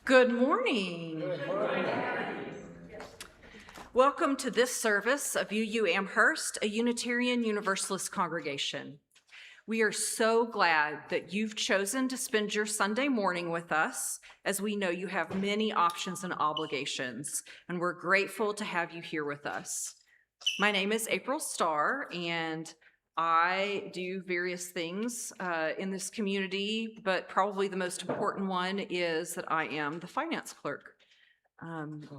Good morning. Good morning. Welcome to this service of UU Amherst, a Unitarian Universalist congregation. We are so glad that you've chosen to spend your Sunday morning with us, as we know you have many options and obligations, and we're grateful to have you here with us. My name is April Starr, and I do various things in this community, but probably the most important one is that I am the finance clerk.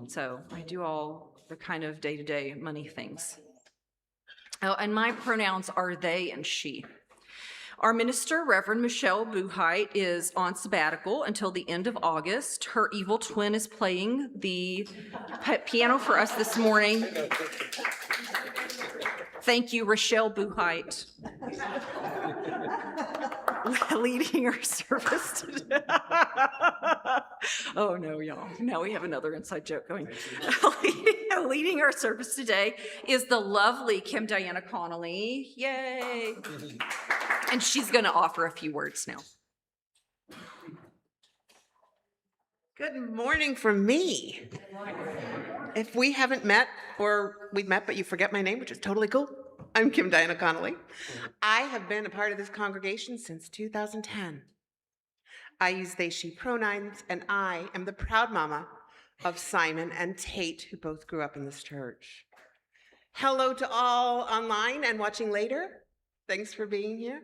So I do all the kind of day-to-day money things. Oh, and my pronouns are they and she. Our minister, Reverend Michelle Buhite, is on sabbatical until the end of August. Her evil twin is playing the piano for us this morning. Thank you, Rochelle Buhite, leading our service today. Oh no, y'all. Now we have another inside joke going. Leading our service today is the lovely Kim Diana Connelly. Yay. And she's going to offer a few words now. Good morning from me. If we haven't met, or we've met but you forget my name, which is totally cool, I'm Kim Diana Connelly. I have been a part of this congregation since 2010. I use they, she pronouns, and I am the proud mama of Simon and Tate, who both grew up in this church. Hello to all online and watching later. Thanks for being here.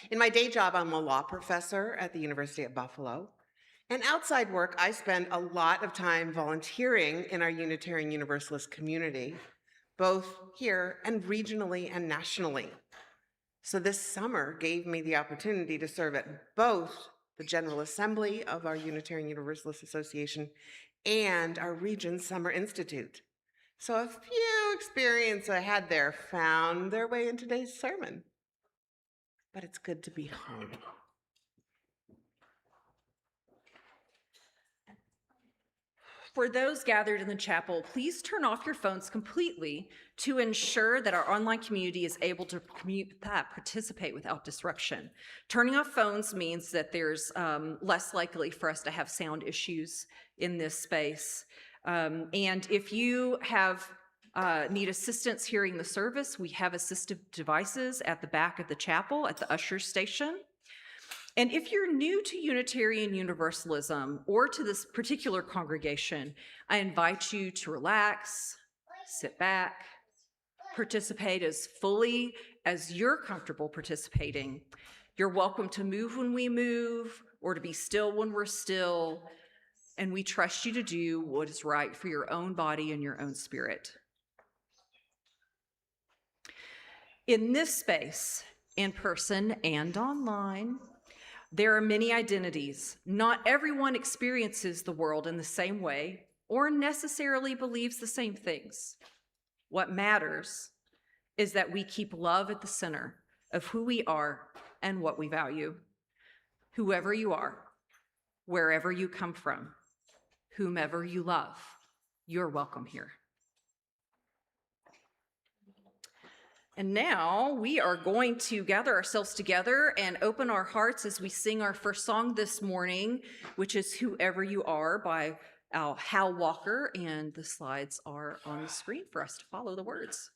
In my day job, I'm a law professor at the University of Buffalo. And outside work, I spend a lot of time volunteering in our Unitarian Universalist community, both here and regionally and nationally. So this summer gave me the opportunity to serve at both the General Assembly of our Unitarian Universalist Association and our Region's Summer Institute. So a few experiences I had there found their way in today's sermon. But it's good to be home. For those gathered in the chapel, please turn off your phones completely to ensure that our online community is able to participate without disruption. Turning off phones means that there's less likely for us to have sound issues in this space. And if you need assistance hearing the service, we have assistive devices at the back of the chapel at the usher station. And if you're new to Unitarian Universalism or to this particular congregation, I invite you to relax, sit back, participate as fully as you're comfortable participating. You're welcome to move when we move or to be still when we're still, and we trust you to do what is right for your own body and your own spirit. In this space, in person and online, there are many identities. Not everyone experiences the world in the same way or necessarily believes the same things. What matters is that we keep love at the center of who we are and what we value. Whoever you are, wherever you come from, whomever you love, you're welcome here. And now we are going to gather ourselves together and open our hearts as we sing our first song this morning, which is Whoever You Are by Hal Walker. And the slides are on the screen for us to follow the words.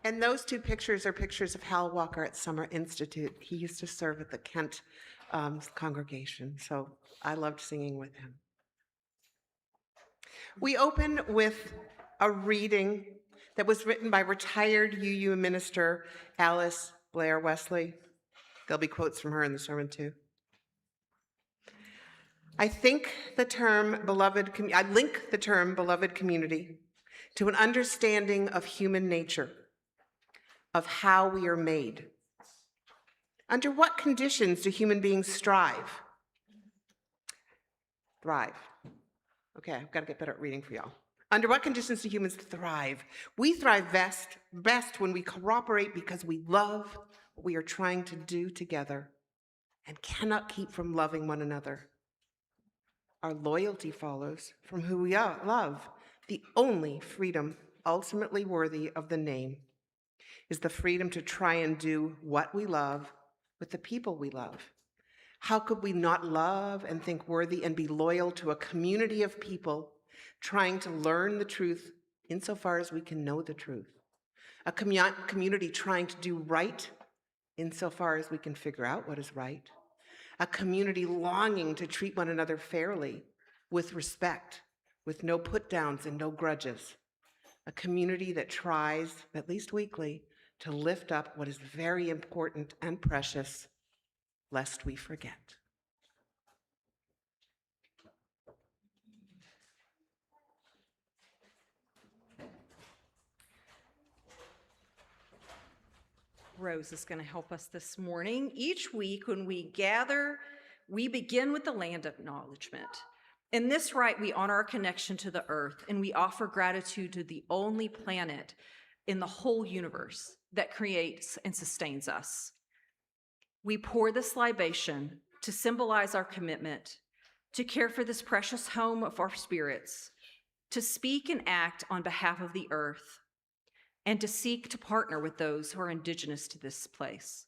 And those two pictures are pictures of Hal Walker at Summer Institute. He used to serve at the Kent congregation, so I loved singing with him. We open with a reading that was written by retired UU minister Alice Blair Wesley. There'll be quotes from her in the sermon too. I link the term beloved community to an understanding of human nature, of how we are made. Under what conditions do human beings strive? Thrive. Okay, I've got to get better at reading for y'all. Under what conditions do humans thrive? We thrive best when we cooperate because we love what we are trying to do together and cannot keep from loving one another. Our loyalty follows from who we love. The only freedom ultimately worthy of the name is the freedom to try and do what we love with the people we love. How could we not love and think worthy and be loyal to a community of people trying to learn the truth insofar as we can know the truth? A community trying to do right insofar as we can figure out what is right. A community longing to treat one another fairly, with respect, with no put-downs and no grudges. A community that tries, at least weekly, to lift up what is very important and precious, lest we forget. Rose is going to help us this morning. Each week when we gather, we begin with the land acknowledgement. In this rite, we honor our connection to the earth, and we offer gratitude to the only planet in the whole universe that creates and sustains us. We pour this libation to symbolize our commitment to care for this precious home of our spirits, to speak and act on behalf of the earth, and to seek to partner with those who are indigenous to this place,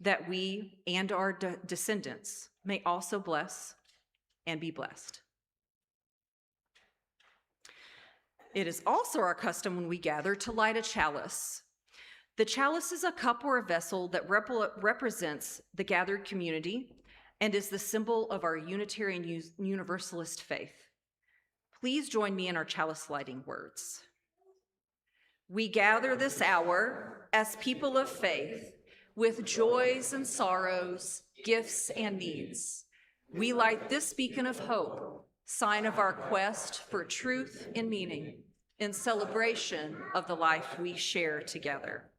that we and our descendants may also bless and be blessed. It is also our custom when we gather to light a chalice. The chalice is a cup or a vessel that represents the gathered community and is the symbol of our Unitarian Universalist faith. Please join me in our chalice lighting words. We gather this hour as people of faith with joys and sorrows, gifts and needs. We light this beacon of hope, sign of our quest for truth and meaning, in celebration of the life we share together.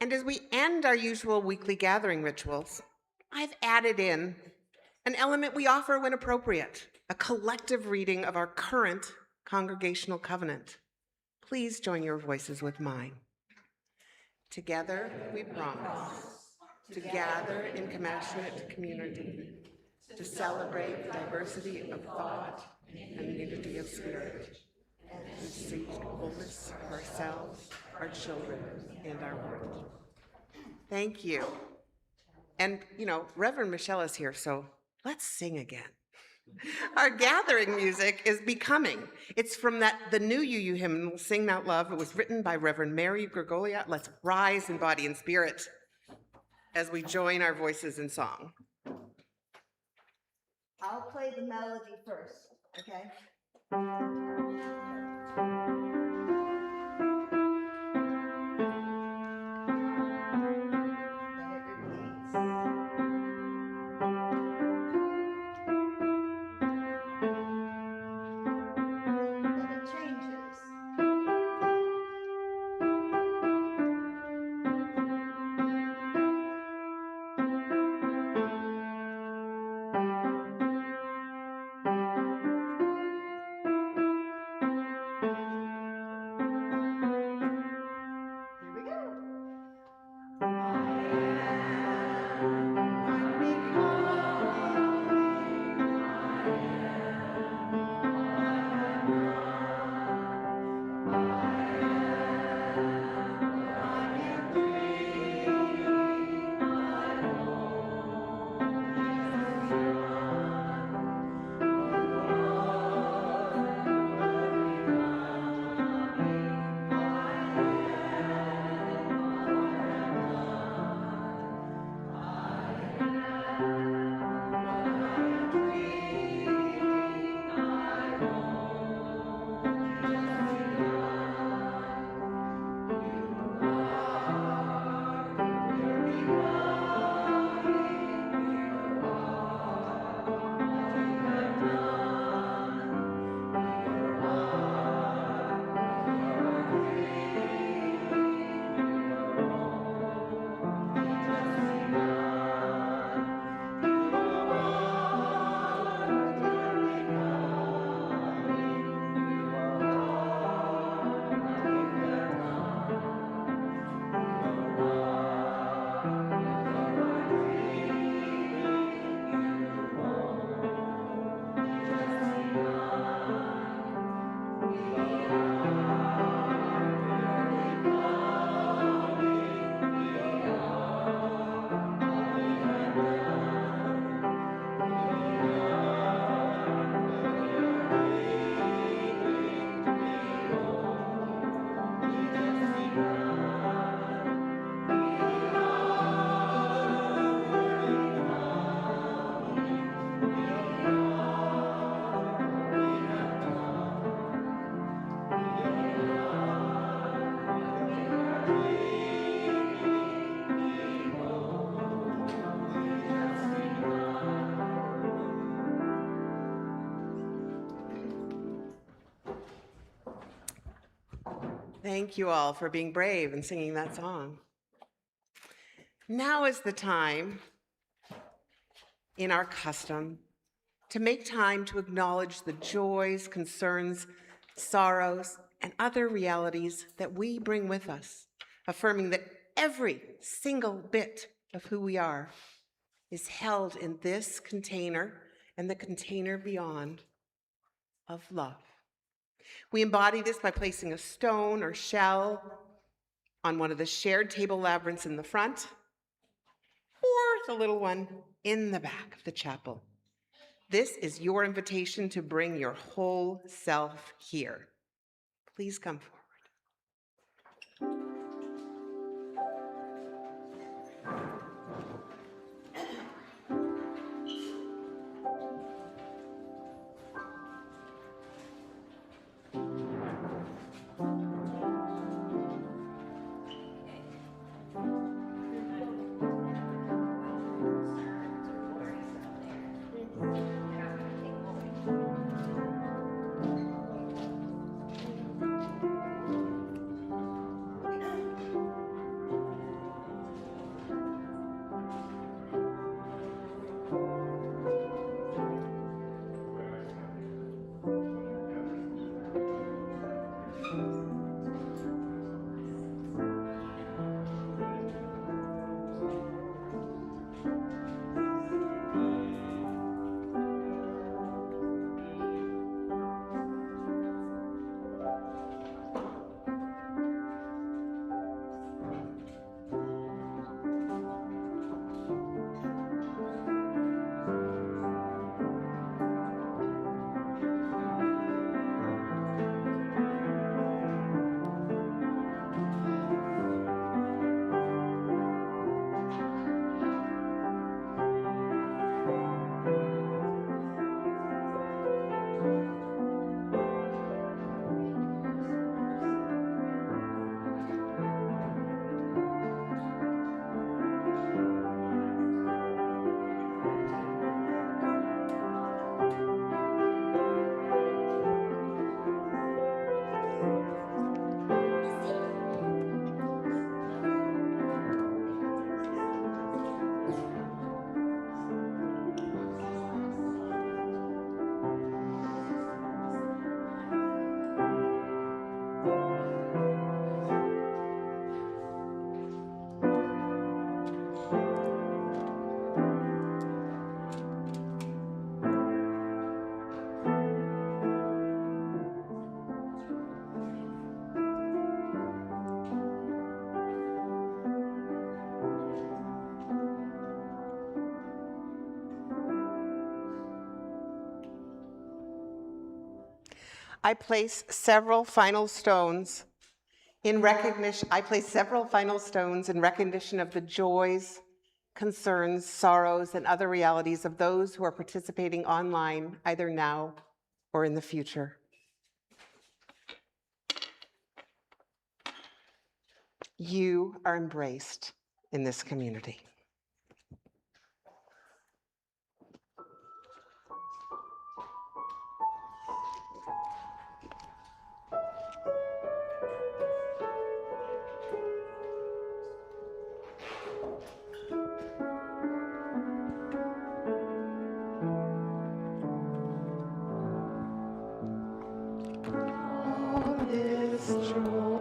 And as we end our usual weekly gathering rituals, I've added in an element we offer when appropriate, a collective reading of our current congregational covenant. Please join your voices with mine. Together we promise to gather in compassionate community, to celebrate diversity of thought and unity of spirit, to seek wholeness of ourselves, our children, and our world. Thank you. And, Reverend Michelle is here, so let's sing again. Our gathering music is Becoming. It's from the new UU hymn, Sing Out Love. It was written by Reverend Mary Gregolia. Let's rise in body and spirit as we join our voices in song. I'll play the melody first, okay? Then it repeats. Then it changes. Here we go. Thank you all for being brave and singing that song. Now is the time in our custom to make time to acknowledge the joys, concerns, sorrows, and other realities that we bring with us, affirming that every single bit of who we are is held in this container and the container beyond of love. We embody this by placing a stone or shell on one of the shared table labyrinths in the front, or the little one in the back of the chapel. This is your invitation to bring your whole self here. Please come forward. I place several final stones in recognition of the joys, concerns, sorrows, and other realities of those who are participating online, either now or in the future. You are embraced in this community. All is joy.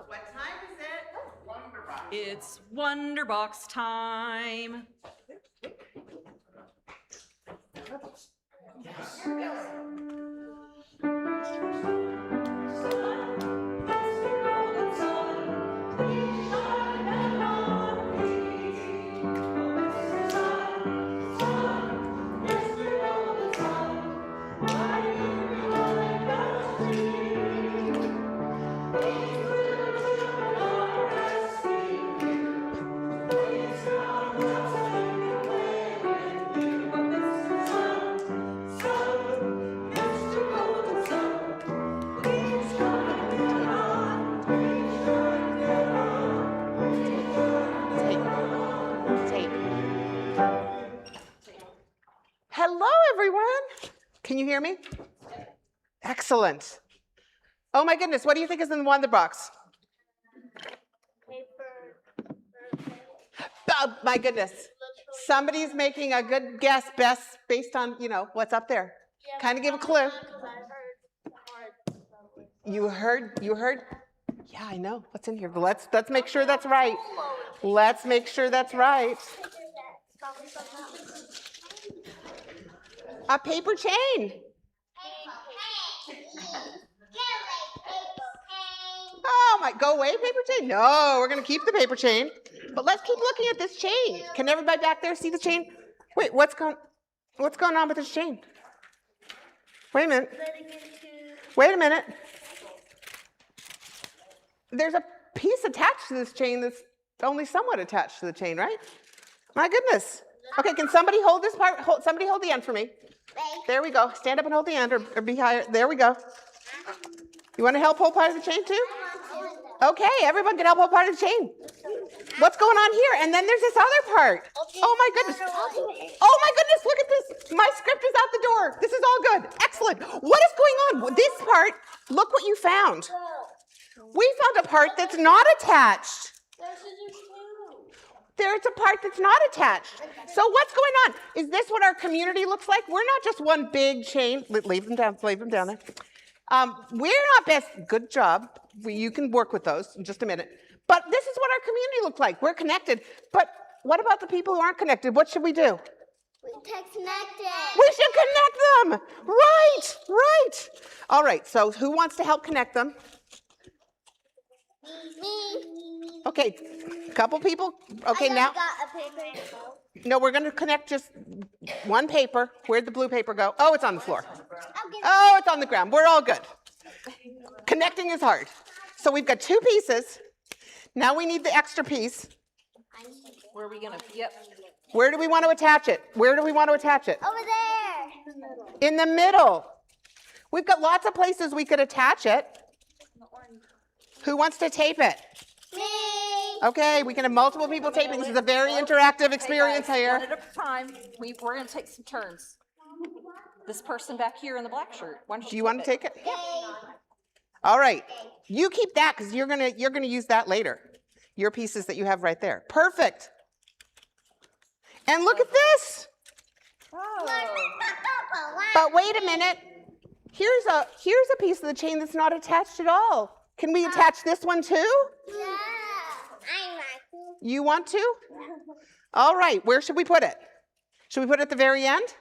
What time is it? Wonderbox. It's Wonderbox time. Hello, everyone. Can you hear me? Excellent. Oh my goodness, what do you think is in the Wonderbox? Oh my goodness. Somebody's making a good guess best based on, what's up there. Kind of give a clue. You heard? Yeah, I know. What's in here? Let's make sure that's right. Let's make sure that's right. A paper chain. Oh my, go away, paper chain? No, we're going to keep the paper chain. But let's keep looking at this chain. Can everybody back there see the chain? Wait, what's going on with this chain? Wait a minute. Wait a minute. There's a piece attached to this chain that's only somewhat attached to the chain, right? My goodness. Okay, can somebody hold this part? Somebody hold the end for me. There we go. Stand up and hold the end or be higher. There we go. You want to help hold part of the chain too? Okay, everyone can help hold part of the chain. What's going on here? And then there's this other part. Oh my goodness. Oh my goodness, look at this. My script is out the door. This is all good. Excellent. What is going on? This part, look what you found. We found a part that's not attached. There's a part that's not attached. So what's going on? Is this what our community looks like? We're not just one big chain. Leave them down there. We're not best. Good job. You can work with those in just a minute. But this is what our community looks like. We're connected. But what about the people who aren't connected? What should we do? We should connect them. We should connect them. Right. All right. So who wants to help connect them? Me. Okay. A couple people. Okay, now. Got a paper. No, we're going to connect just one paper. Where'd the blue paper go? Oh, it's on the floor. Oh, it's on the ground. We're all good. Connecting is hard. So we've got two pieces. Now we need the extra piece. Where are we gonna, yep. Where do we want to attach it? Over there. In the middle. We've got lots of places we could attach it. Who wants to tape it? Me. Okay, we can have multiple people taping. This is a very interactive experience One here. at a time. We're gonna take some turns. This person back here in the black shirt. Why don't Do you want to take it? Yay. All right. You keep that because you're gonna use that later. Your pieces that you have right there. Perfect. And look at this. But wait a minute. Here's a piece of the chain that's not attached at all. Can we attach this one too? Yeah. I want to. You want to? All right. Where should we put it? Should we put it at the very end?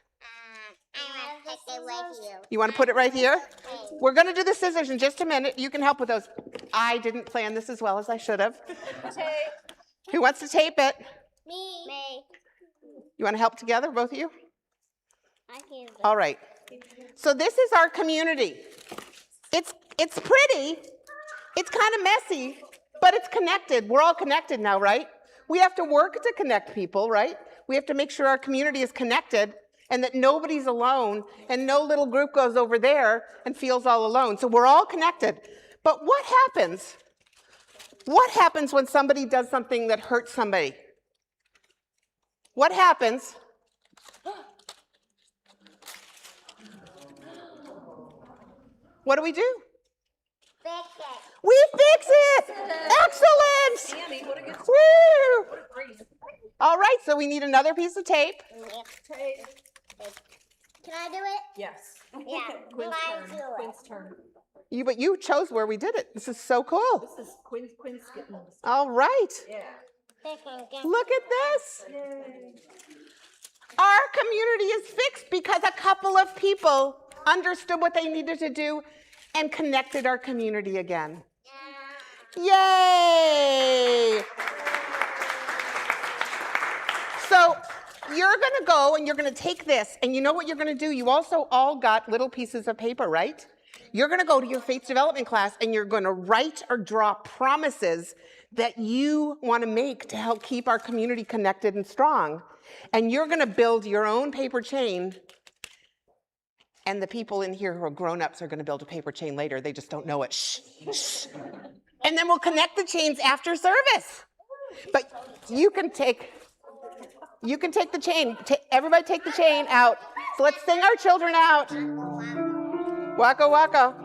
I want to put it right here. You want to put it right here? We're going to do the scissors in just a minute. You can help with those. I didn't plan this as well as I should have. Who wants to tape it? Me. You want to help together, both of you? I can. All right. So this is our community. It's pretty. It's kind of messy, but it's connected. We're all connected now, right? We have to work to connect people, right? We have to make sure our community is connected and that nobody's alone and no little group goes over there and feels all alone. So we're all connected. But what happens? What happens when somebody does something that hurts somebody? What happens? What do? Fix it. We fix it! Excellent! Andy, what a good Woo! story. All right, so we need another piece of tape. Can I do it? Yes. Yeah. Quinn's Mine turn. do it. Quinn's turn. But you chose where we did it. This is so cool. This is Quinn's getting this. All right. Yeah. Look at this. Our community is fixed because a couple of people understood what they needed to do and connected our community again. Yay! So you're going to go and you're going to take this, and you know what you're going to do? You also all got little pieces of paper, right? You're going to go to your faith development class and you're going to write or draw promises that you want to make to help keep our community connected and strong. And you're going to build your own paper chain. And the people in here who are grown-ups are going to build a paper chain later. They just don't know it. Shh, shh. And then we'll connect the chains after service. But you can take the chain. Everybody take the chain out. So let's sing our children out. Waka waka.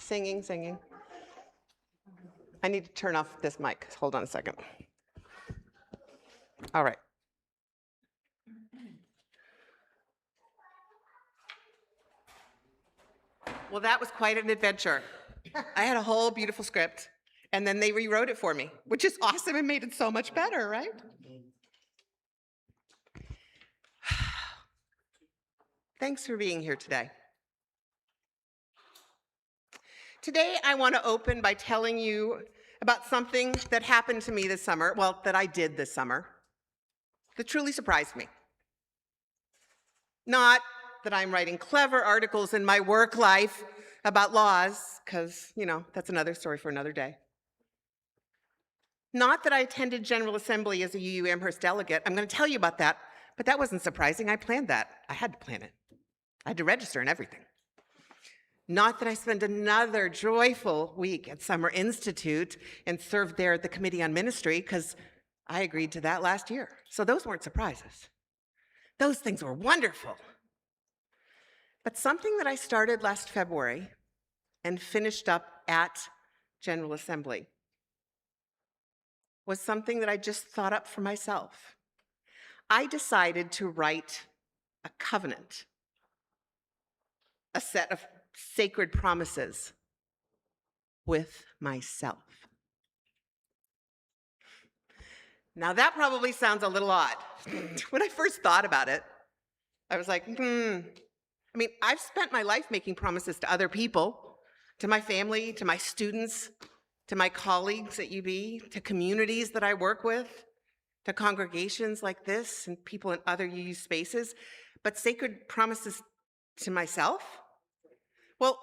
Singing. I need to turn off this mic. Hold on a second. All right. Well, that was quite an adventure. I had a whole beautiful script, and then they rewrote it for me, which is awesome and made it so much better, right? Thanks for being here today. Today, I want to open by telling you about something that happened to me this summer, well, that I did this summer, that truly surprised me. Not that I'm writing clever articles in my work life about laws, because, that's another story for another day. Not that I attended General Assembly as a UU Amherst delegate. I'm going to tell you about that, but that wasn't surprising. I planned that. I had to plan it. I had to register and everything. Not that I spent another joyful week at Summer Institute and served there at the Committee on Ministry, because I agreed to that last year. So those weren't surprises. Those things were wonderful. But something that I started last February and finished up at General Assembly was something that I just thought up for myself. I decided to write a covenant, a set of sacred promises with myself. Now that probably sounds a little odd. When I first thought about it, I was like, I've spent my life making promises to other people, to my family, to my students, to my colleagues at UB, to communities that I work with, to congregations like this and people in other UU spaces, but sacred promises to myself? Well,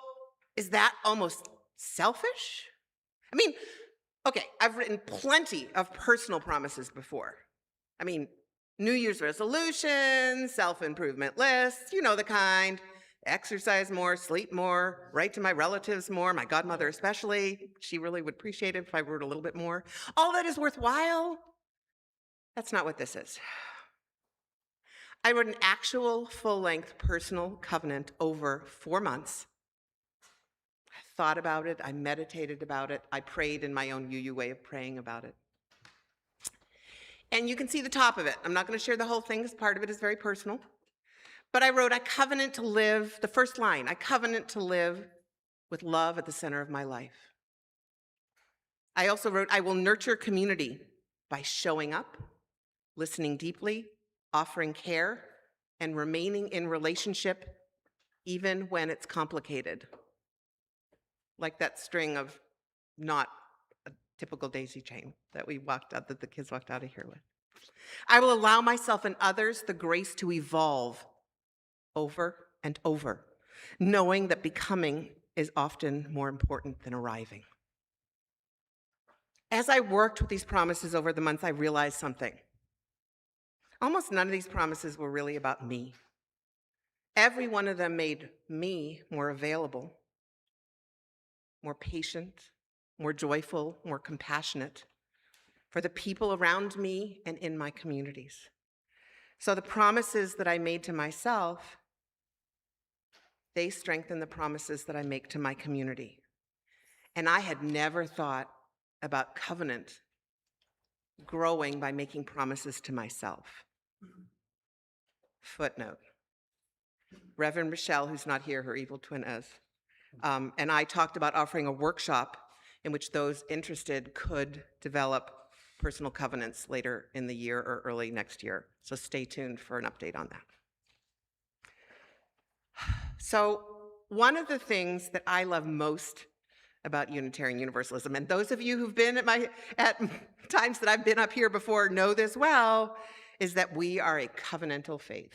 is that almost selfish? Okay, I've written plenty of personal promises before. New Year's resolutions, self-improvement lists, you know the kind. Exercise more, sleep more, write to my relatives more, my godmother especially. She really would appreciate it if I wrote a little bit more. All that is worthwhile. That's not what this is. I wrote an actual full-length personal covenant over 4 months. I thought about it, I meditated about it, I prayed in my own UU way of praying about it. And you can see the top of it. I'm not going to share the whole thing because part of it is very personal. But I wrote, I covenant to live, the first line, I covenant to live with love at the center of my life. I also wrote, I will nurture community by showing up, listening deeply, offering care, and remaining in relationship even when it's complicated. Like that string of not a typical daisy chain that the kids walked out of here with. I will allow myself and others the grace to evolve over and over, knowing that becoming is often more important than arriving. As I worked with these promises over the months, I realized something. Almost none of these promises were really about me. Every one of them made me more available, more patient, more joyful, more compassionate for the people around me and in my communities. So the promises that I made to myself, they strengthen the promises that I make to my community. And I had never thought about covenant growing by making promises to myself. Footnote. Reverend Michelle, who's not here, her evil twin is, and I talked about offering a workshop in which those interested could develop personal covenants later in the year or early next year. So stay tuned for an update on that. So one of the things that I love most about Unitarian Universalism, and those of you who've been at times that I've been up here before know this well, is that we are a covenantal faith.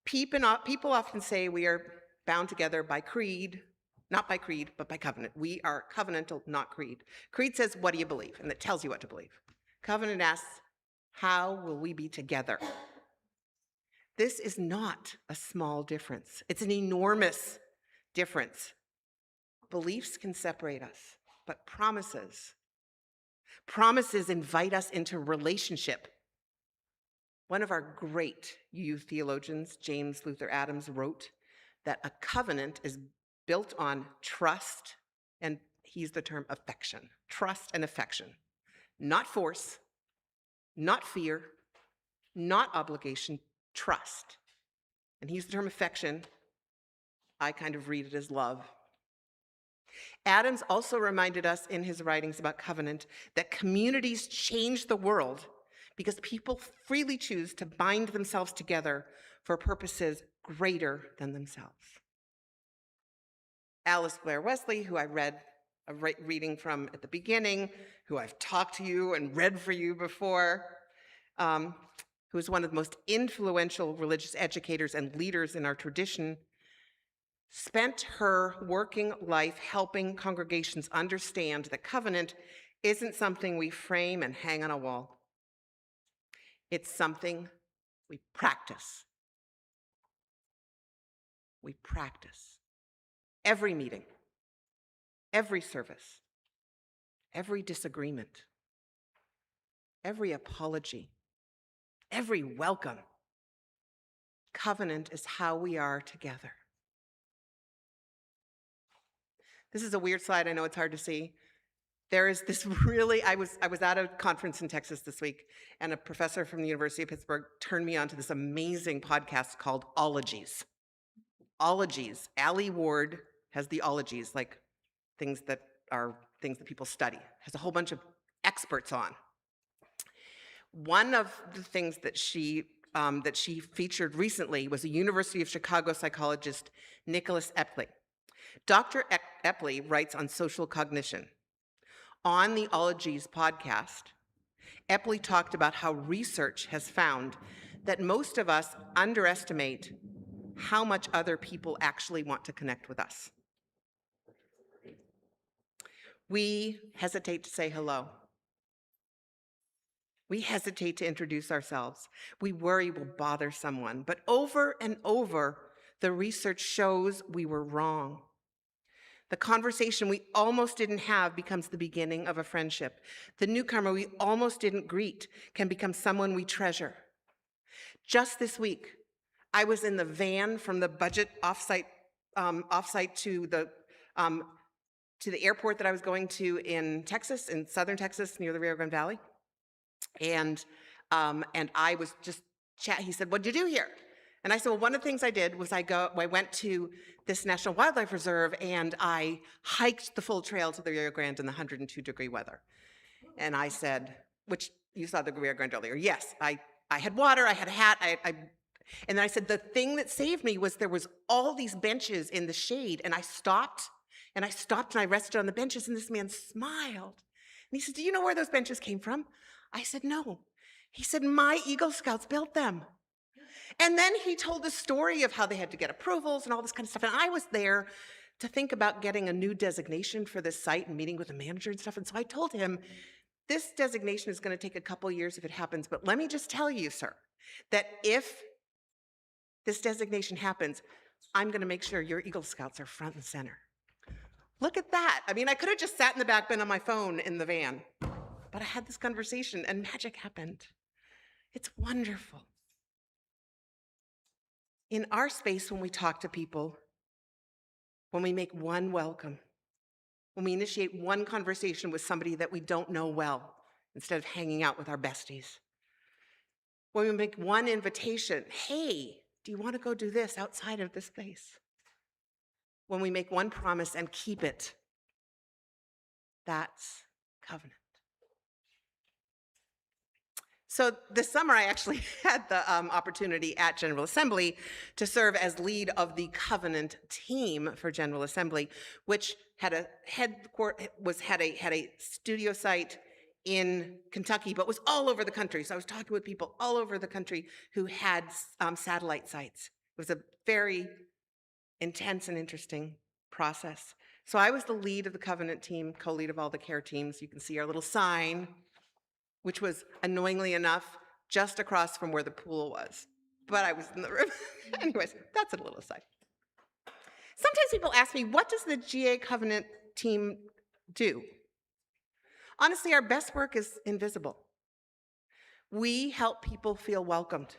People often say we are bound together by creed, not by creed, but by covenant. We are covenantal, not creed. Creed says, what do you believe? And it tells you what to believe. Covenant asks, how will we be together? This is not a small difference. It's an enormous difference. Beliefs can separate us, but promises invite us into relationship. One of our great UU theologians, James Luther Adams, wrote that a covenant is built on trust, and he used the term affection, trust and affection, not force, not fear, not obligation, trust. And he used the term affection. I kind of read it as love. Adams also reminded us in his writings about covenant that communities change the world because people freely choose to bind themselves together for purposes greater than themselves. Alice Blair Wesley, who I read a reading from at the beginning, who I've talked to you and read for you before, who is one of the most influential religious educators and leaders in our tradition, spent her working life helping congregations understand that covenant isn't something we frame and hang on a wall. It's something we practice. We practice. Every meeting, every service, every disagreement, every apology, every welcome. Covenant is how we are together. This is a weird slide. I know it's hard to see. There is this really, I was at a conference in Texas this week, and a professor from the University of Pittsburgh turned me on to this amazing podcast called Ologies. Ologies. Allie Ward has the ologies, like things that people study. Has a whole bunch of experts on. One of the things that she featured recently was a University of Chicago psychologist, Nicholas Epley. Dr. Epley writes on social cognition. On the Ologies podcast, Epley talked about how research has found that most of us underestimate how much other people actually want to connect with us. We hesitate to say hello. We hesitate to introduce ourselves. We worry we'll bother someone. But over and over, the research shows we were wrong. The conversation we almost didn't have becomes the beginning of a friendship. The newcomer we almost didn't greet can become someone we treasure. Just this week, I was in the van from the budget offsite to the airport that I was going to in Texas, in southern Texas, near the Rio Grande Valley. And I was just he said, "What'd you do here?" And I said, well, one of the things I did was I went to this National Wildlife Reserve and I hiked the full trail to the Rio Grande in the 102-degree weather. And I said, which you saw the Rio Grande earlier. Yes, I had water, I had a hat, and then I said, the thing that saved me was there was all these benches in the shade, and I stopped and I rested on the benches, and this man smiled. And he said, do you know where those benches came from? I said, no. He said, my Eagle Scouts built them. And then he told the story of how they had to get approvals and all this kind of stuff. And I was there to think about getting a new designation for this site and meeting with the manager and stuff. And so I told him, this designation is going to take a couple years if it happens. But let me just tell you, sir, that if this designation happens, I'm going to make sure your Eagle Scouts are front and center. Look at that. I mean, I could have just sat in the back bin on my phone in the van. But I had this conversation and magic happened. It's wonderful. In our space, when we talk to people, when we make one welcome, when we initiate one conversation with somebody that we don't know well, instead of hanging out with our besties, when we make one invitation, hey, do you want to go do this outside of this place? When we make one promise and keep it, that's covenant. So this summer, I actually had the opportunity at General Assembly to serve as lead of the Covenant team for General Assembly, which had a studio site in Kentucky, but was all over the country. So I was talking with people all over the country who had satellite sites. It was a very intense and interesting process. So I was the lead of the Covenant team, co-lead of all the care teams. You can see our little sign, which was, annoyingly enough, just across from where the pool was. But I was in the room. Anyways, that's a little aside. Sometimes people ask me, what does the GA Covenant team do? Honestly, our best work is invisible. We help people feel welcomed.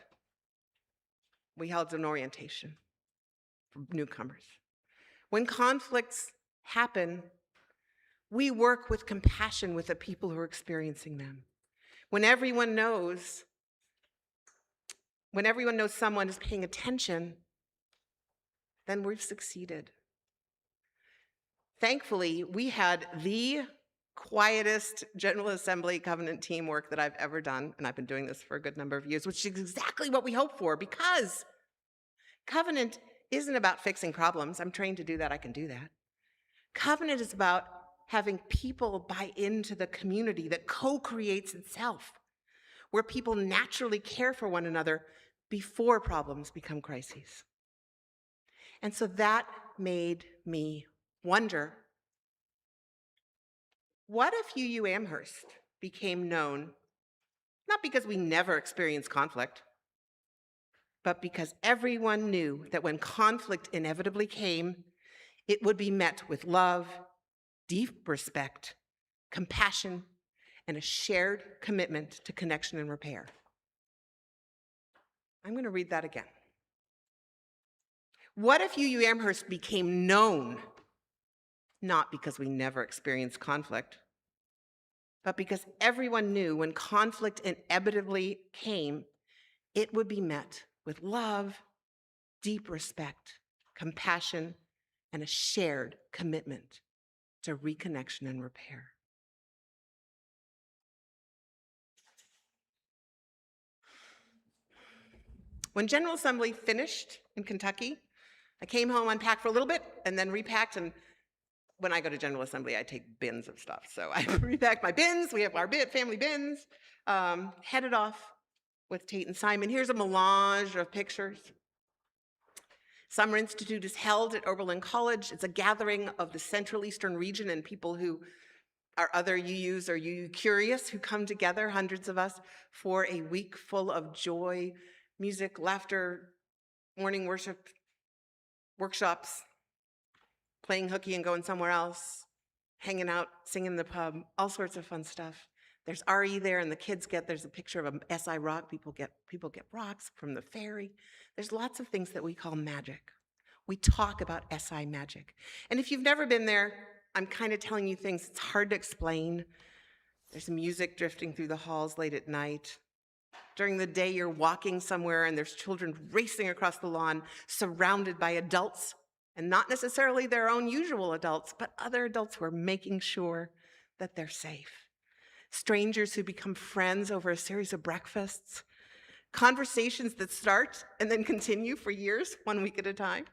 We held an orientation for newcomers. When conflicts happen, we work with compassion with the people who are experiencing them. When everyone knows someone is paying attention, then we've succeeded. Thankfully, we had the quietest General Assembly Covenant teamwork that I've ever done, and I've been doing this for a good number of years, which is exactly what we hope for, because Covenant isn't about fixing problems. I'm trained to do that. I can do that. Covenant is about having people buy into the community that co-creates itself, where people naturally care for one another before problems become crises. And so that made me wonder, what if UU Amherst became known, not because we never experienced conflict, but because everyone knew that when conflict inevitably came, it would be met with love, deep respect, compassion, and a shared commitment to connection and repair. I'm going to read that again. What if UU Amherst became known, not because we never experienced conflict, but because everyone knew when conflict inevitably came, it would be met with love, deep respect, compassion, and a shared commitment to reconnection and repair. When General Assembly finished in Kentucky, I came home, unpacked for a little bit, and then repacked. And when I go to General Assembly, I take bins of stuff. So I repacked my bins. We have our family bins. Headed off with Tate and Simon. Here's a melange of pictures. Summer Institute is held at Oberlin College. It's a gathering of the Central Eastern region and people who are other UUs or UU curious who come together, hundreds of us, for a week full of joy, music, laughter, morning worship, workshops, playing hooky and going somewhere else, hanging out, singing in the pub, all sorts of fun stuff. There's RE there, and the kids there's a picture of a SI rock. People get rocks from the ferry. There's lots of things that we call magic. We talk about SI magic. And if you've never been there, I'm kind of telling you things it's hard to explain. There's music drifting through the halls late at night. During the day, you're walking somewhere and there's children racing across the lawn, surrounded by adults, and not necessarily their own usual adults, but other adults who are making sure that they're safe. Strangers who become friends over a series of breakfasts. Conversations that start and then continue for years, 1 week at a time.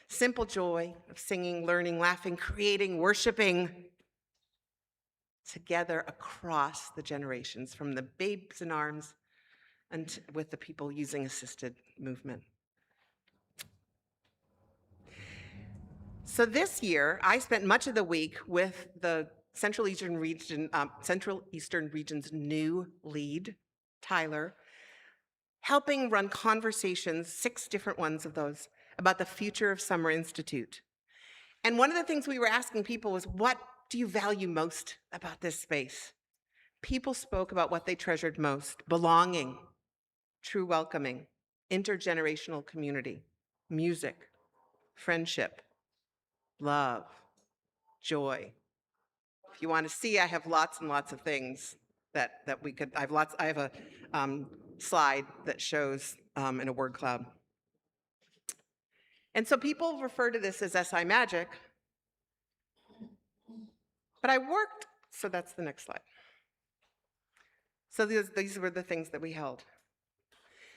Simple joy of singing, learning, laughing, creating, worshiping together across the generations, from the babes in arms and with the people using assisted movement. So this year, I spent much of the week with the Central Eastern Region's new lead, Tyler, helping run conversations, 6 different ones of those, about the future of Summer Institute. And one of the things we were asking people was, what do you value most about this space? People spoke about what they treasured most: belonging, true welcoming, intergenerational community, music, friendship, love, joy. If you want to see, I have lots and lots of things that we could, I have a slide that shows in a word cloud. And so people refer to this as SI magic, but I worked, so that's the next slide. So these were the things that we held.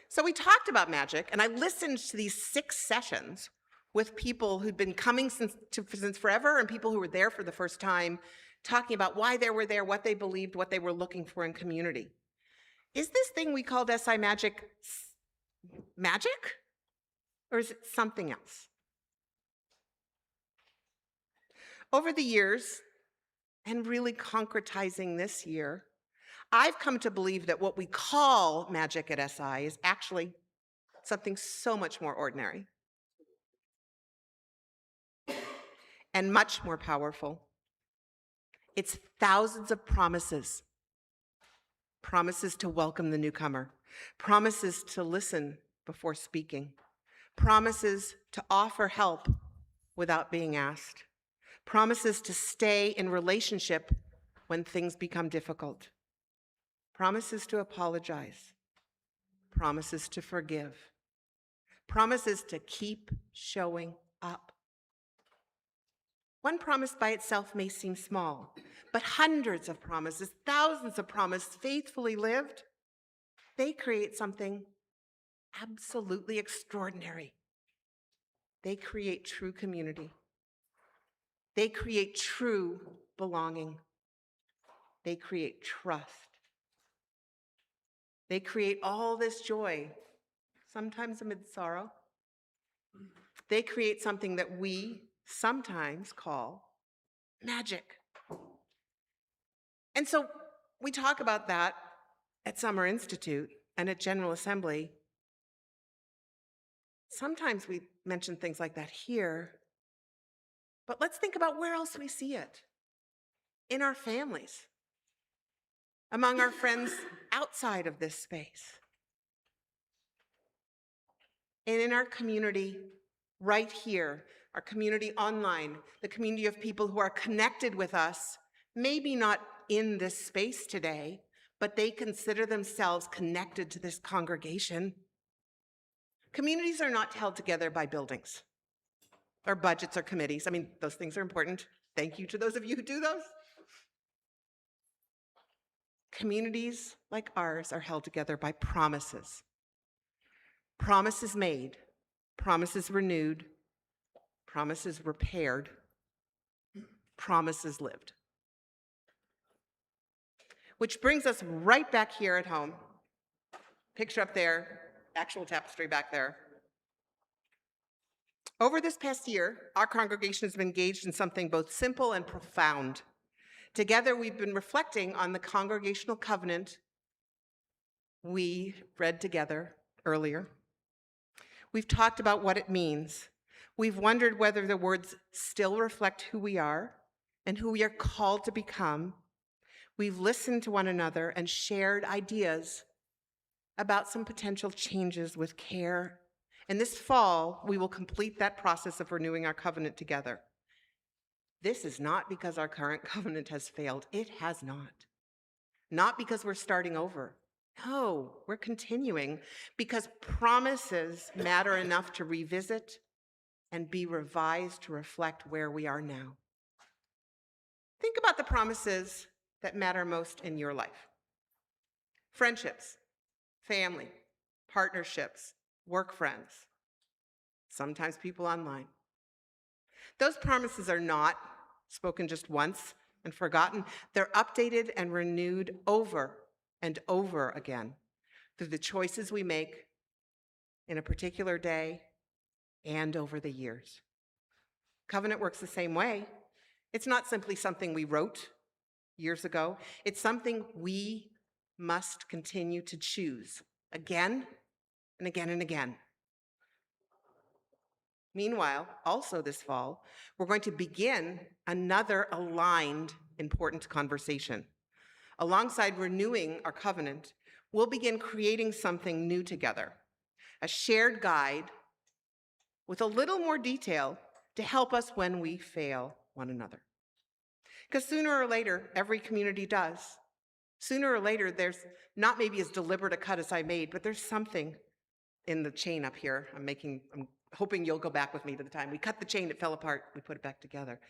So we talked about magic, and I listened to these 6 sessions with people who'd been coming since forever, and people who were there for the first time, talking about why they were there, what they believed, what they were looking for in community. Is this thing we called SI magic magic? Or is it something else? Over the years, and really concretizing this year, I've come to believe that what we call magic at SI is actually something so much more ordinary and much more powerful. It's thousands of promises. Promises to welcome the newcomer. Promises to listen before speaking. Promises to offer help without being asked. Promises to stay in relationship when things become difficult. Promises to apologize. Promises to forgive. Promises to keep showing up. One promise by itself may seem small, but hundreds of promises, thousands of promises faithfully lived, they create something absolutely extraordinary. They create true community. They create true belonging. They create trust. They create all this joy, sometimes amid sorrow. They create something that we sometimes call magic. And so we talk about that at Summer Institute and at General Assembly. Sometimes we mention things like that here, but let's think about where else we see it. In our families, among our friends outside of this space, and in our community right here, our community online, the community of people who are connected with us, maybe not in this space today, but they consider themselves connected to this congregation. Communities are not held together by buildings or budgets or committees. I mean, those things are important. Thank you to those of you who do those. Communities like ours are held together by promises. Promises made, promises renewed, promises repaired, promises lived. Which brings us right back here at home. Picture up there, actual tapestry back there. Over this past year, our congregation has been engaged in something both simple and profound. Together, we've been reflecting on the congregational covenant we read together earlier. We've talked about what it means. We've wondered whether the words still reflect who we are and who we are called to become. We've listened to one another and shared ideas about some potential changes with care. And this fall, we will complete that process of renewing our covenant together. This is not because our current covenant has failed. It has not. Not because we're starting over. No, we're continuing because promises matter enough to revisit and be revised to reflect where we are now. Think about the promises that matter most in your life. Friendships, family, partnerships, work friends, sometimes people online. Those promises are not spoken just once and forgotten. They're updated and renewed over and over again through the choices we make in a particular day and over the years. Covenant works the same way. It's not simply something we wrote years ago. It's something we must continue to choose again and again and again. Meanwhile, also this fall, we're going to begin another aligned, important conversation. Alongside renewing our covenant, we'll begin creating something new together, a shared guide with a little more detail to help us when we fail one another. Because sooner or later, every community does. Sooner or later, there's not maybe as deliberate a cut as I made, but there's something in the chain up here. I'm hoping you'll go back with me to the time. We cut the chain, it fell apart, we put it back together.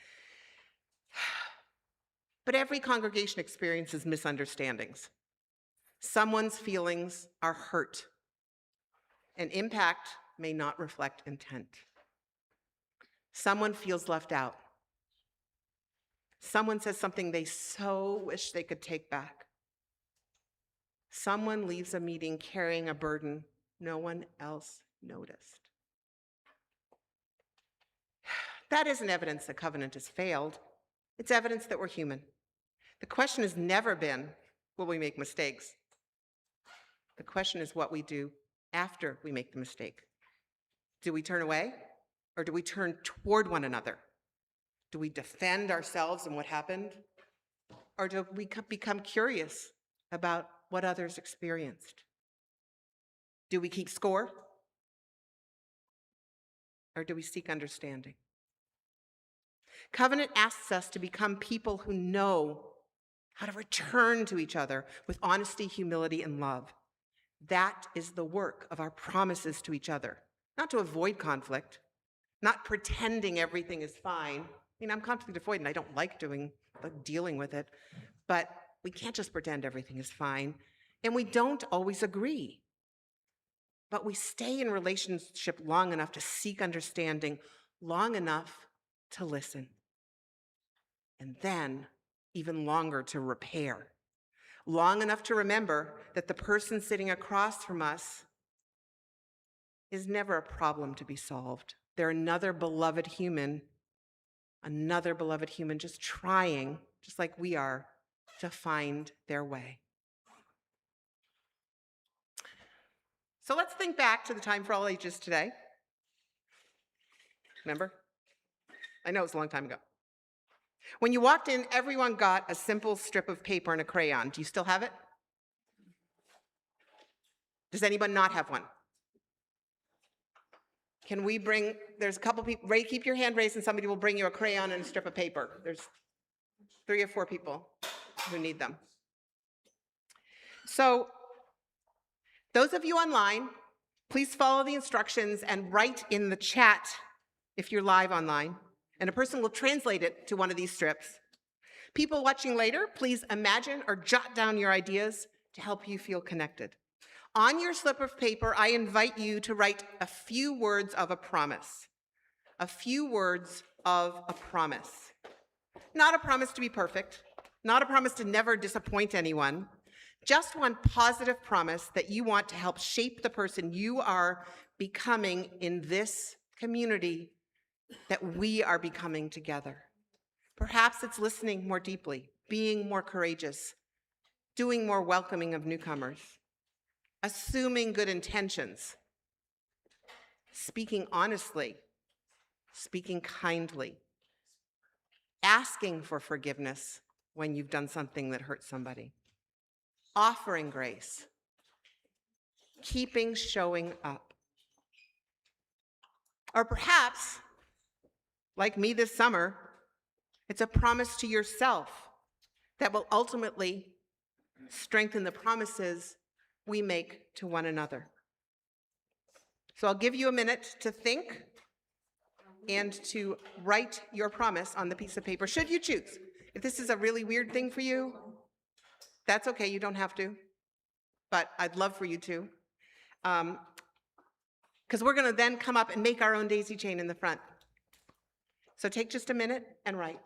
But every congregation experiences misunderstandings. Someone's feelings are hurt, and impact may not reflect intent. Someone feels left out. Someone says something they so wish they could take back. Someone leaves a meeting carrying a burden no one else noticed. That isn't evidence the covenant has failed. It's evidence that we're human. The question has never been, will we make mistakes? The question is what we do after we make the mistake. Do we turn away, or do we turn toward one another? Do we defend ourselves and what happened? Or do we become curious about what others experienced? Do we keep score? Or do we seek understanding? Covenant asks us to become people who know how to return to each other with honesty, humility, and love. That is the work of our promises to each other, not to avoid conflict, not pretending everything is fine. I'm conflict avoidant. I don't like dealing with it, but we can't just pretend everything is fine. And we don't always agree. But we stay in relationship long enough to seek understanding, long enough to listen, and then even longer to repair. Long enough to remember that the person sitting across from us is never a problem to be solved. They're another beloved human just trying, just like we are, to find their way. So let's think back to the time for all ages today. Remember? I know it's a long time ago. When you walked in, everyone got a simple strip of paper and a crayon. Do you still have it? Does anyone not have one? Can we bring, there's a couple people, Ray, keep your hand raised and somebody will bring you a crayon and a strip of paper. There's 3 or 4 people who need them. So, those of you online, please follow the instructions and write in the chat if you're live online, and a person will translate it to one of these strips. People watching later, please imagine or jot down your ideas to help you feel connected. On your slip of paper, I invite you to write a few words of a promise. A few words of a promise. Not a promise to be perfect, not a promise to never disappoint anyone, just one positive promise that you want to help shape the person you are becoming in this community that we are becoming together. Perhaps it's listening more deeply, being more courageous, doing more welcoming of newcomers, assuming good intentions, speaking honestly, speaking kindly, asking for forgiveness when you've done something that hurt somebody, offering grace, keeping showing up. Or perhaps, like me this summer, it's a promise to yourself that will ultimately strengthen the promises we make to one another. So I'll give you a minute to think and to write your promise on the piece of paper, should you choose. If this is a really weird thing for you, that's okay, you don't have to, but I'd love for you to. Because we're gonna then come up and make our own daisy chain in the front. So take just a minute and write.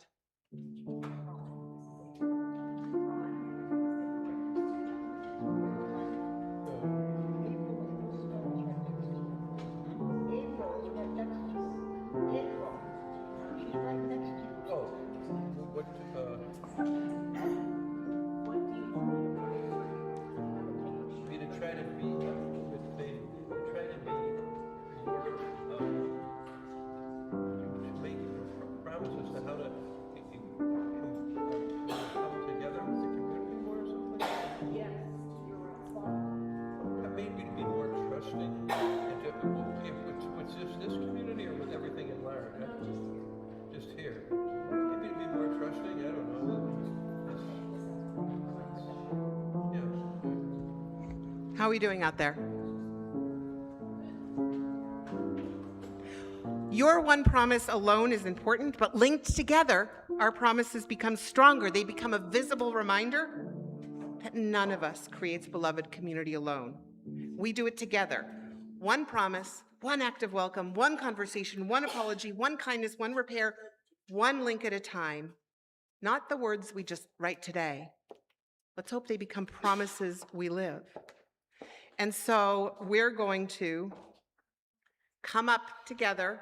How are we doing out there? Your one promise alone is important, but linked together, our promises become stronger. They become a visible reminder that none of us creates beloved community alone. We do it together. One promise, one act of welcome, one conversation, one apology, one kindness, one repair, one link at a time. Not the words we just write today. Let's hope they become promises we live. And so we're going to come up together,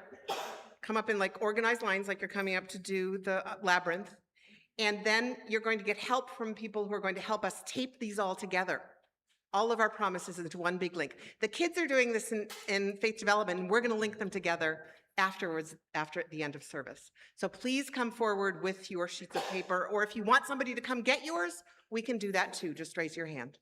come up in like organized lines like you're coming up to do the labyrinth, and then you're going to get help from people who are going to help us tape these all together. All of our promises into one big link. The kids are doing this in faith development, and we're going to link them together afterwards, after the end of service. So please come forward with your sheets of paper, or if you want somebody to come get yours, we can do that too. Just raise your hand.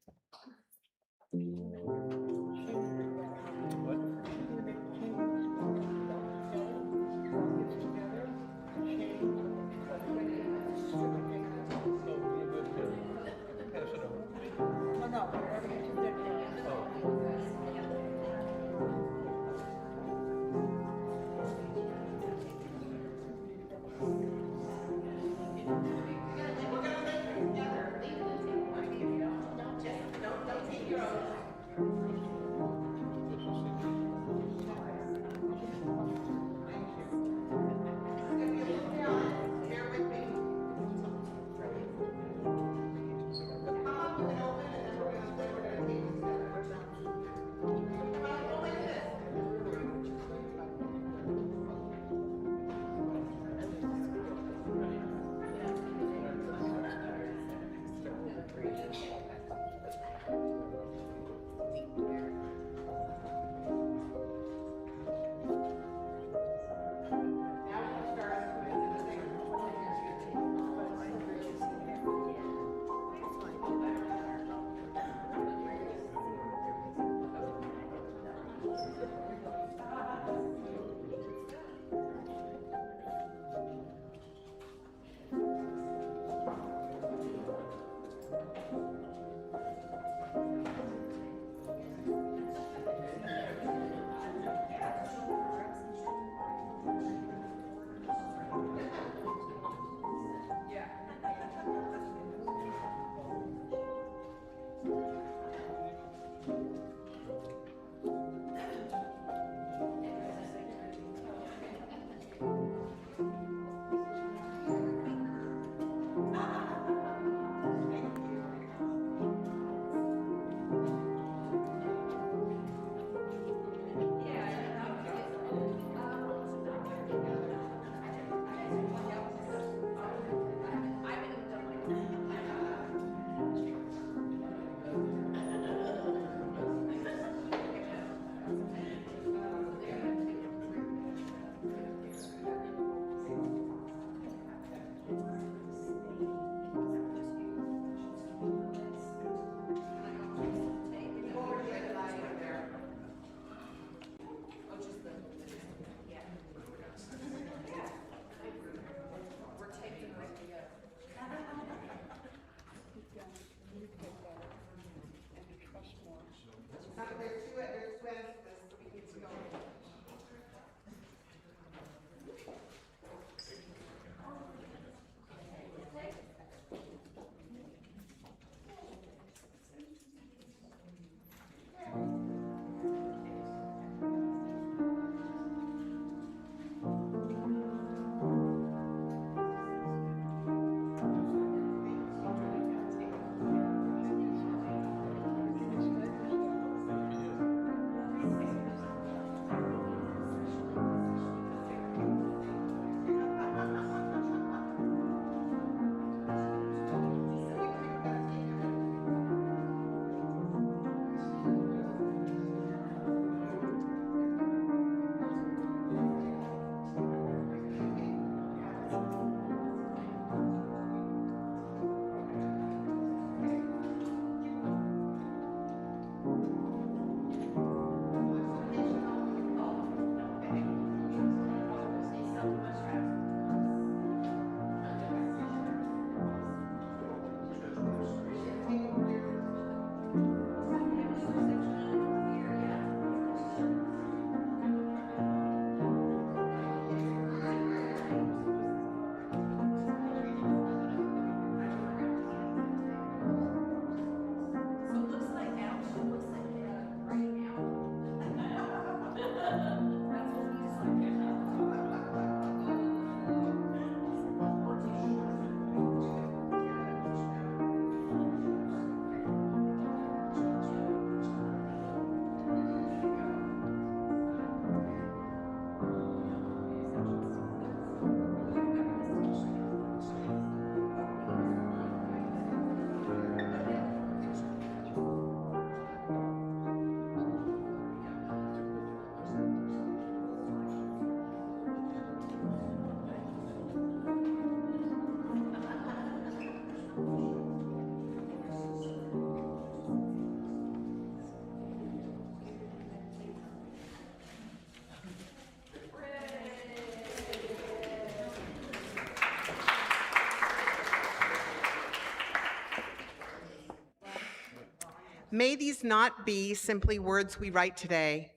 May these not be simply words we write today.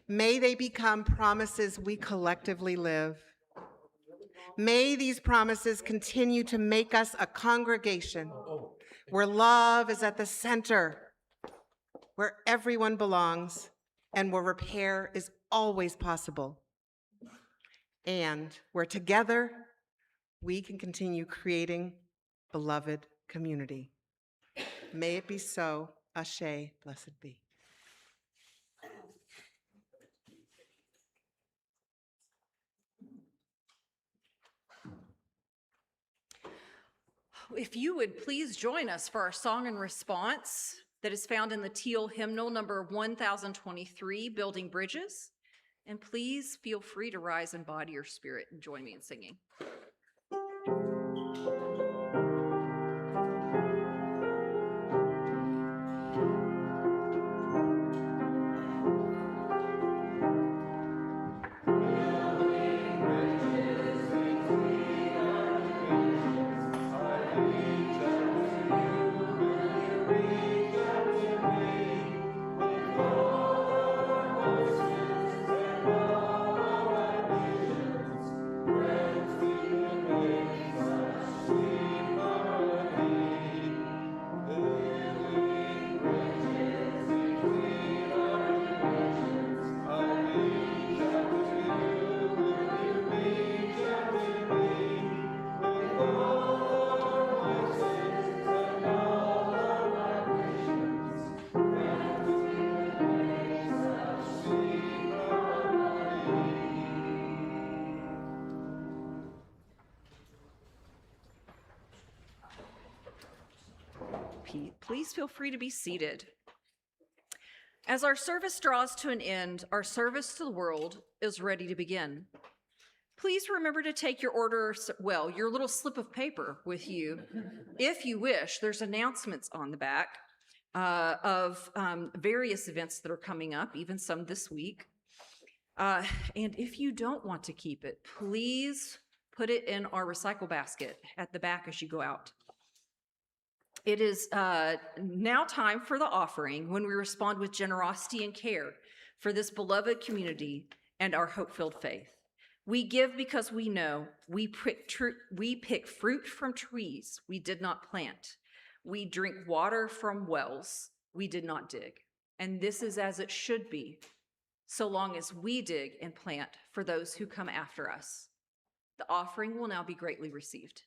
May they become promises we collectively live. May these promises continue to make us a congregation where love is at the center, where everyone belongs, and where repair is always possible, and where together we can continue creating beloved community. May it be so. Ashe, blessed be. If you would please join us for our song and response that is found in the teal hymnal number 1023, Building Bridges. And please feel free to rise and body your spirit and join me in singing. Please feel free to be seated. As our service draws to an end, our service to the world is ready to begin. Please remember to take your your little slip of paper with you. If you wish, there's announcements on the back of various events that are coming up, even some this week. And if you don't want to keep it, please put it in our recycle basket at the back as you go out. It is now time for the offering, when we respond with generosity and care for this beloved community and our hope-filled faith. We give because we know we pick fruit from trees we did not plant. We drink water from wells we did not dig. And this is as it should be, so long as we dig and plant for those who come after us. The offering will now be greatly received.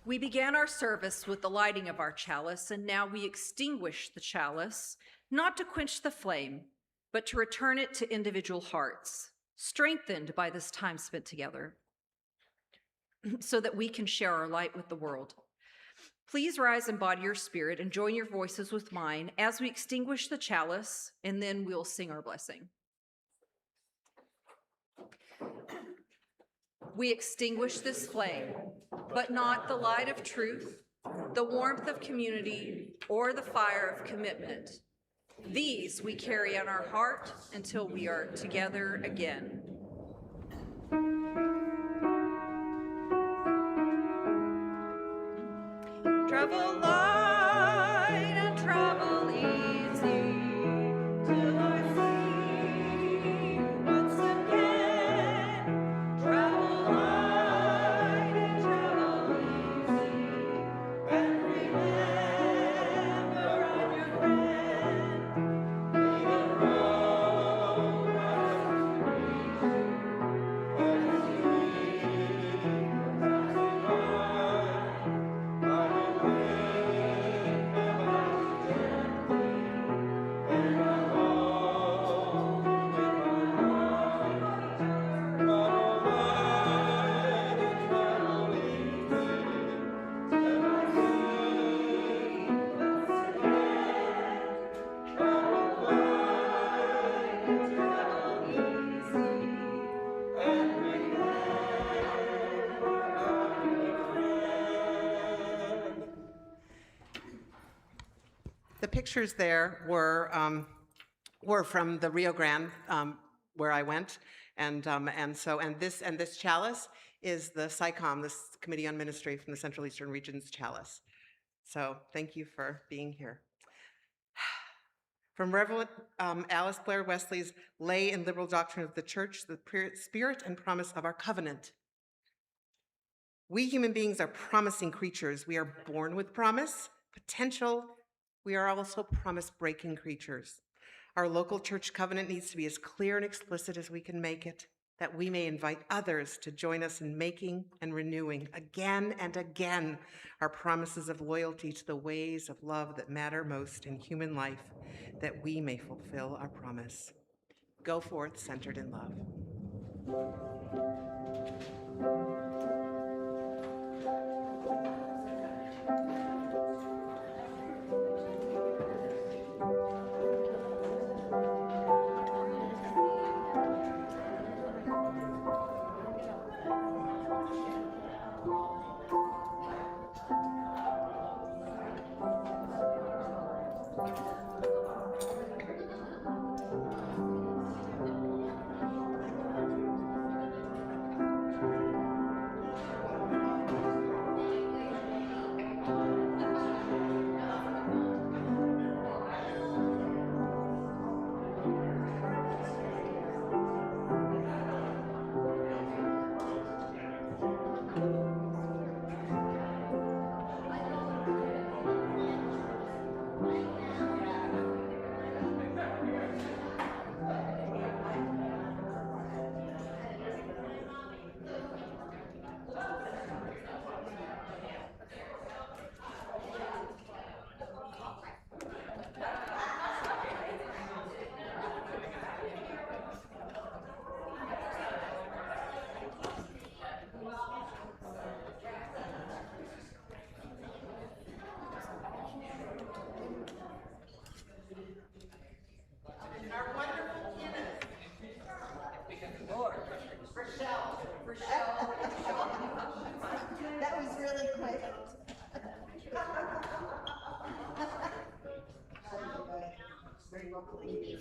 We began our service with the lighting of our chalice, and now we extinguish the chalice, not to quench the flame, but to return it to individual hearts, strengthened by this time spent together, so that we can share our light with the world. Please rise and body your spirit and join your voices with mine as we extinguish the chalice, and then we'll sing our blessing. We extinguish this flame, but not the light of truth, the warmth of community, or the fire of commitment. These we carry on our heart until we are together again. Travel light and travel easy till I see you once again. Travel light and travel easy pictures there were from the Rio Grande where I went, and this chalice is the CICOM, this Committee on Ministry from the Central Eastern Region's chalice. So thank you for being here. From Reverend Alice Blair Wesley's Lay and Liberal Doctrine of the Church, the Spirit and Promise of Our Covenant. We human beings are promising creatures. We are born with promise, potential. We are also promise-breaking creatures. Our local church covenant needs to be as clear and explicit as we can make it, that we may invite others to join us in making and renewing again and again our promises of loyalty to the ways of love that matter most in human life, that we may fulfill our promise. Go forth centered in love. That was really quick. Very lovely.